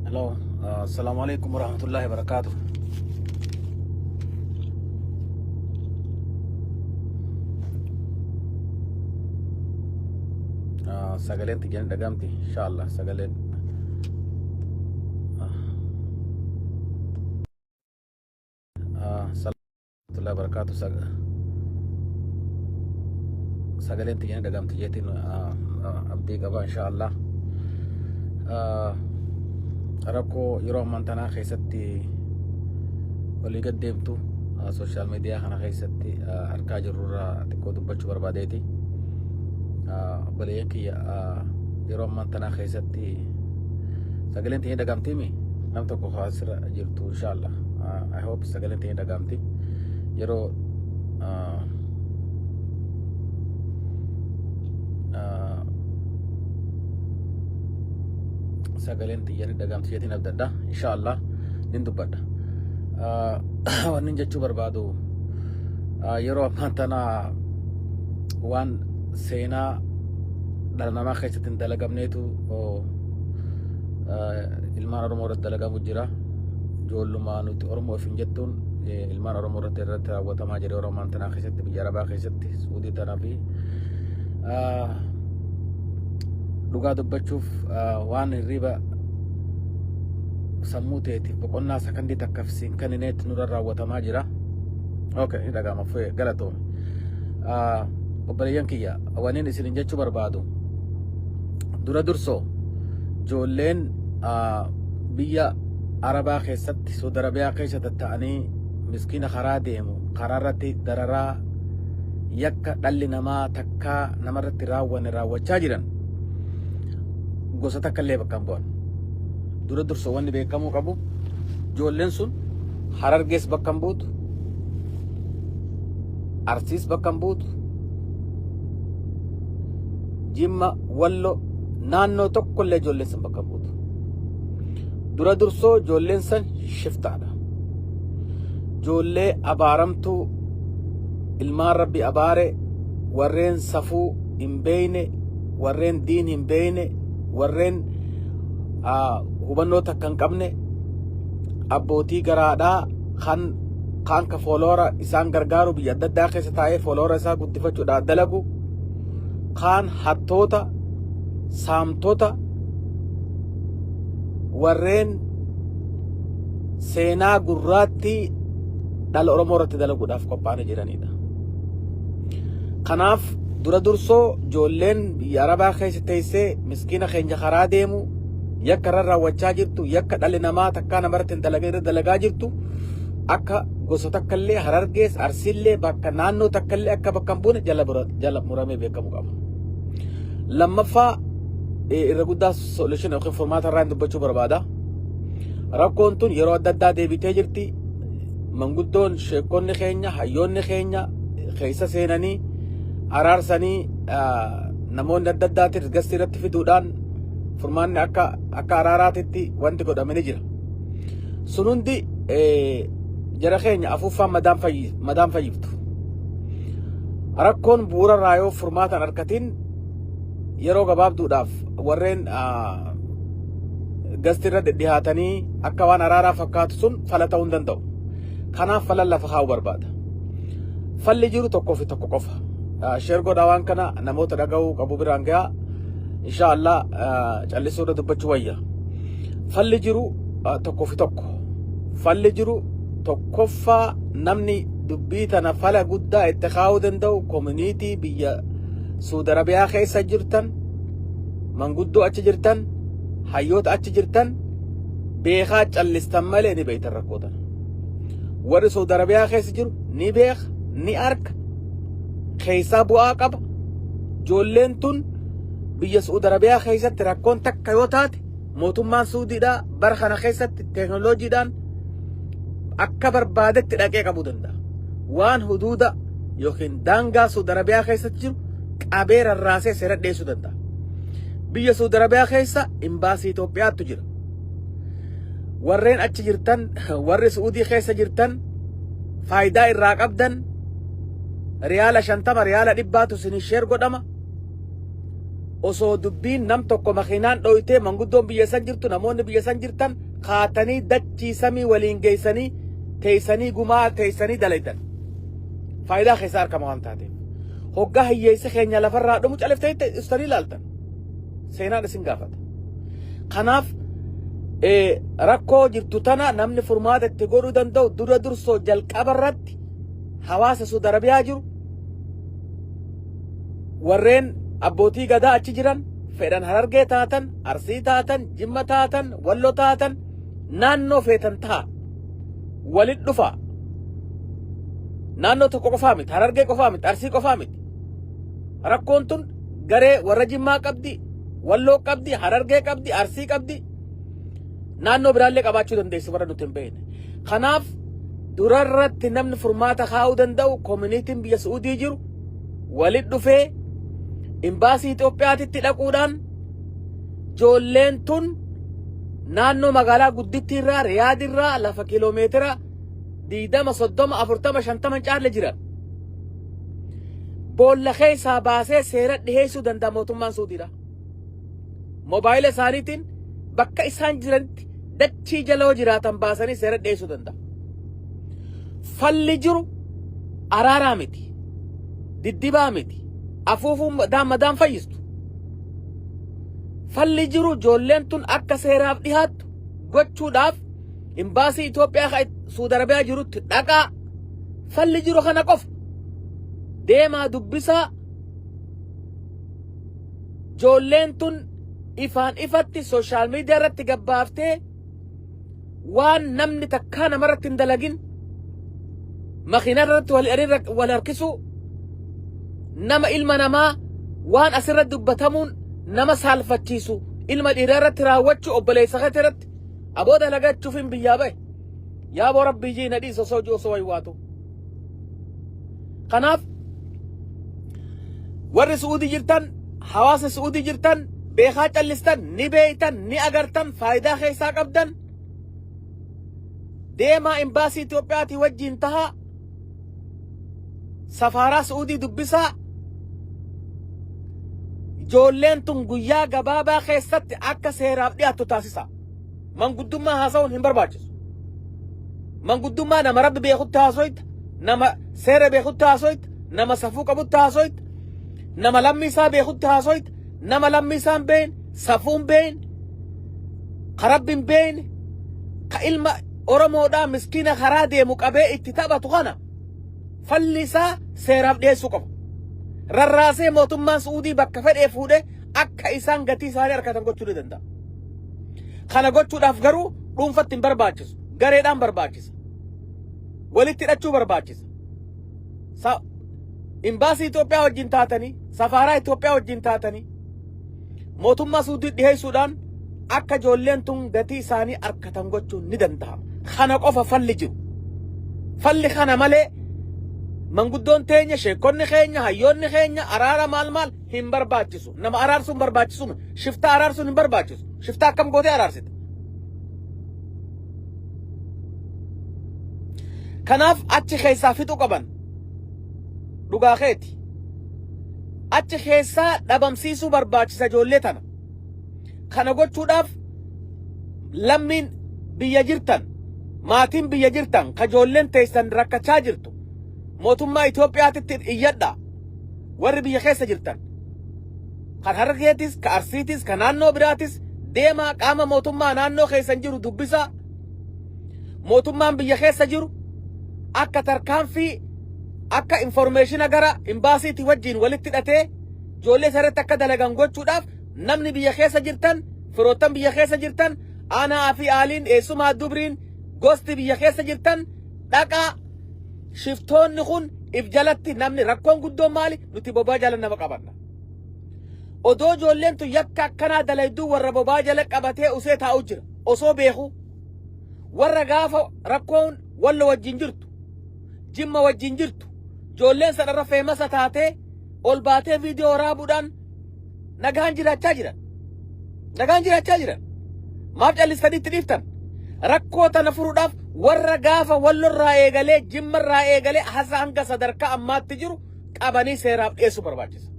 Hello, Assalamualaikum warahmatullahi wabarakatuh. Sagaleen tiyyan dagamti, inshallah sagaleen. Assalamualaikum wabarakatuh. Sagaleen tiyyan dagamti jetin abdii qaba inshallah. Rakkoo yeroo ammaan tanaa keessatti walii gad deemtu sooshaal miidiyaa kana keessatti argaa jirrurraa xiqqoo dubbachuu barbaadeeti. Obboleeyyan kiyya yeroo ammaan tanaa keessatti sagaleen tiyyan dagamtiimi nam tokko asirra jirtu inshallah. I hope sagaleen tiyyan dagamti yeroo sagaleen tiyyan dagamti jetiin abdadha inshallah nin dubbadha. Wannin jechuu barbaadu yeroo ammaan tanaa waan seenaa dhala namaa keessatti hin dalagamneetu ilmaan Oromoo irratti dalagamu jira. Ijoollumaa nuti Oromoof hin jettuun ilmaan Oromoo irratti raawwatamaa jira yeroo ammaan tanaa keessatti biyya Arabaa keessatti Suudii tanaa fi dhugaa dubbachuuf waan hirriba sammuu ta'eetiif boqonnaa sakandii takkaaf siin kennineetti nurra raawwatamaa jira. Okay, ni dhaga'ama fu'ee galatoome. Obboleeyyan kiyya waniin isin jechuu barbaadu dura dursoo ijoolleen biyya Arabaa keessatti Saudi Arabiyaa keessa tatta'anii miskiina karaa deemu karaa irratti dararaa yakka dhalli namaa takkaa namarratti raawwachaa jiran gosa takka illee bakka hin bu'an. Dura dursoo wanni beekamuu qabu ijoolleen sun Harargees bakka hin buutu, Arsiis bakka hin buutu, Jimma, Wallo naannoo tokko illee ijoolleen san bakka hin buutu. Dura dursoo ijoolleen san shiftaadha. Ijoollee abaaramtuu ilmaan Rabbi abaare warreen safuu hin beeyne, warreen diin hin beeyne, warreen hubannoo takka hin qabne, abbootii garaadhaa kan ka fooloora isaan gargaaru biyya adda addaa keessa taa'ee fooloora isaa guddifachuudhaan dalagu, kaan hattoota, saamtota, warreen seenaa gurraattii dhala Oromoo irratti dalaguudhaaf qophaa'anii jiranidha. Kanaaf dura dursoo ijoolleen biyya Arabaa keessa teessee miskiina keenya karaa deemu yakka irra raawwachaa jirtu, yakka dhalli namaa takkaa namarratti hin dalagaa jirtu akka gosa takka illee Harargees, Arsiillee bakka naannoo takka illee akka bakka hin buune jala muramee beekamuu qaba. Lammaffaa irra guddaa solution yookiin furmaata irraa hin dubbachuu barbaada. Rakkoon tun yeroo adda addaa deebitee jirti. Manguddoon sheekonni keenya, hayyoonni keenya keessa seenanii araarsanii namoonni adda addaatiin gastii irratti fiduudhaan furmaanni akka araaraatitti wanti godhame ni jira. Sun hundi jara keenya afuuffaan madaan fayyiftu. Rakkoon bu'uura irraa yoo furmaatan harkatiin yeroo gabaabduudhaaf warreen gastii irra dhihaatanii akka waan araaraa fakkaatu sun fala ta'uu hin danda'u. Kanaaf falan lafa kaa'uu barbaada. Falli jiru tokkoo fi tokko qofa. Sheer godhaa waan kana namoota dhaga'uu qabu biraan gahaa inshallah callisuu irra dubbachuu wayya. Falli jiru tokkoo fi tokko. Falli jiru tokkoffaa namni dubbii tana fala guddaa itti kaa'uu danda'u koominiitii biyya Saudi Arabiyaa keessa jirtan, manguddoo achi jirtan, hayyoota achi jirtan beekaa callistan malee ni beektan rakkootan. Warri Saudi Arabiyaa keessa jiru ni beeka, ni arka, keessaa bu'aa qaba. Ijoolleen tun biyya Saudi Arabiyaa keessatti rakkoon takka yoo taate mootummaan Suudiidhaa bara kana keessatti teeknooloojiidhaan akka barbaadetti dhaqee qabuu danda'a. Waan huduuda yookiin daangaa Saudi Arabiyaa keessatti jiru qabee rarraasee seera dhiyeessuu danda'a. Biyya Saudi Arabiyaa keessa imbaasii Itoophiyaattu jira. Warreen achi jirtan, warri Suudii keessa jirtan faayidaa irraa qabdan riyaala 50 riyaala 100 isinii sheer godhama. osoo dubbiin nam tokko makiinaan dhoytee manguddoon biyya san jirtu namoonni biyya san jirtan kaatanii dachii samii waliin geessanii teessanii gumaa teessanii dalaytan faayidaa keessaa argama waan taateef hoggaa hiyyeessa keenya lafarraa dhumu califtee istanii ilaaltan seenaan isin gaafata kanaaf rakkoo jirtu tana namni furmaata itti godhuu danda'u dura dursoo jalqaba irratti hawaasa Saudi Arabiyaa jiru warreen abbootii gadaa achi jiran fedhan Harargee taatan Arsii taatan Jimma taatan Walloo taatan naannoo feetan ta'a walit dhufa naannoo tokko qofaa miti Harargee qofaa miti Arsii qofaa miti rakkoon tun garee warra Jimmaa qabdi Walloo qabdi Harargee qabdi Arsii qabdi naannoo biraallee qabaachuu dandeessi warra nuti hin beekne kanaaf durarratti namni furmaata kaa'uu danda'u koominiitiin biyya Suudii jiru walit dhufee imbaasii Itoophiyaatitti dhaquudhaan ijoolleen tun naannoo magaalaa guddittiirraa Riyaadirraa lafa kiiloomeetira 20 30 40 50 caalle jiran boolla keessaa baasee seera dhiheessuu danda'a mootummaan Suudiidha moobaayila isaaniitiin bakka isaan jiranitti dachii jaloo jiraatan baasanii seera dhiheessuu danda'a falli jiru araaraa miti diddibaa miti afuufuun madaan fayyistu falli jiru ijoolleen tun akka seeraaf dhihaattu gochuudhaaf imbaasii Itoophiyaa Suudi Arabiyaa jirutti dhaqaa falli jiru kana qofa deemaa dubbisaa ijoolleen tun ifaan ifatti sooshaal miidiyaa irratti gabbaaftee waan namni takkaa namarratti hin dalagin makiinaa irratti wal harkisu nama ilma namaa waan asirratti dubbatamuun nama saalfachiisu ilma dhiiraa irratti raawwachuu obboleessa keetii irratti abooda lagachuuf hin biyyaa bahe yaa boo rabbii jii nadhiis osoo jiru osoo waywaatu kanaaf warri Suudii jirtan hawaasa Suudii jirtan beekaa callistan ni beeytan ni agartan faayidaa keessaa qabdan deemaa imbaasii Itoophiyaatii wajjiin tahaa safaaraa Suudii dubbisaa ijoolleen tun guyyaa gabaabaa keessatti akka seeraaf dhiyaattu taasisa manguddummaa haasa'uun hin barbaachisu manguddummaa nama rabbi beekutti haasoyta nama seera beekutti haasoyta nama safuu qabutti haasoyta nama lammii isaa beekutti haasoyta nama lammii isaan beeyin safuun beeyin ka rabbiin beeyin ka ilma Oromoodhaa miskiina karaa deemu qabee itti taphatu kana falli isaa seeraaf dhiyeessuu qaba rarraasee mootummaan Suudii bakka fedhee fuudhee akka isaan gatii isaanii harkatan gochuu ni danda'a kana gochuudhaaf garuu dhuunfatti hin barbaachisu gareedhaan barbaachisa walitti hidhachuu barbaachisa imbaasii Itoophiyaa wajjin taatanii safaaraa Itoophiyaa wajjin taatanii mootummaa Suudii dhiheessuudhaan akka ijoolleen tun gatii isaanii harkatan gochuun ni danda'a kana qofa falli jiru falli kana malee manguddoon teenya sheekonni keenya hayyoonni keenya araara maal hin barbaachisu nama araarsuun barbaachisu shifta araarsuun hin barbaachisu shifta akkam gootee araarsita kanaaf achi keessaa fixuu qaban dhugaa keeti achi keessaa dhabamsiisuu barbaachisa ijoollee tana kana gochuudhaaf lammiin biyya jirtan maatiin biyya jirtan ka ijoolleen teessan rakkachaa jirtu mootummaa Itoophiyaatitti iyyadhaa warri biyya keessa jirtan kan Harargeetis ka Arsiitis ka naannoo biraatis deemaa qaama mootummaa naannoo keessan jiru dubbisaa mootummaan biyya keessa jiru akka tarkaanfii akka informeeshina gara imbaasiitii wajjiin walitti hidhatee ijoollee sarratti akka dalagan gochuudhaaf namni biyya keessa jirtan firoottan biyya keessa jirtan aanaa fi aaliin eessumaa dubriin gosti biyya keessa jirtan dhaqaa shiftoonni kun if jalatti namni rakkoon guddoon maali nuti bobaa jala nama qabanna odoo ijoolleen tun yakka akkanaa dalayduu warra bobaa jala qabatee usee taa'u jira osoo beeku warra gaafa rakkoon Wallo wajjin jirtu Jimma wajjin jirtu ijoolleen sanarra feemasa taatee ol baatee viidiyoo waraabuudhaan nagaan jiraachaa jiran maaf callistanitti dhiiftan rakkoo tana furuudhaaf warra gaafa Wallorraa eegalee Jimmarraa eegalee hanga sadarkaa ammaatti jiru qabanii seeraaf dhiyeessuu barbaachisa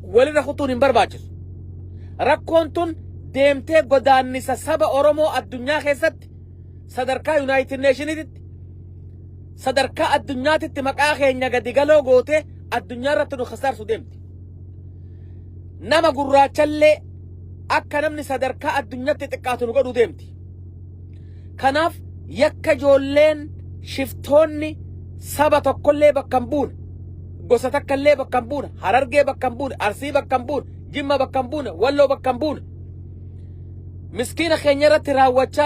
walirra kutuun hin barbaachisu. Rakkoon tun deemtee godaannisa saba Oromoo addunyaa keessatti sadarkaa United Nationitti sadarkaa addunyaatitti maqaa keenya gadi galoo gootee addunyaa irratti nu khasaarsu deemti. Nama gurraachallee akka namni sadarkaa addunyaatti xiqqaatu nu godhu deemti. Kanaaf yakka ijoolleen shiftoonni saba tokkollee bakka hin buune, gosa takkallee bakka hin buune, Harargee bakka hin buune, Arsii bakka hin buune, Jimma bakka hin buune, Walloo bakka hin buune miskiina keenya irratti raawwachaa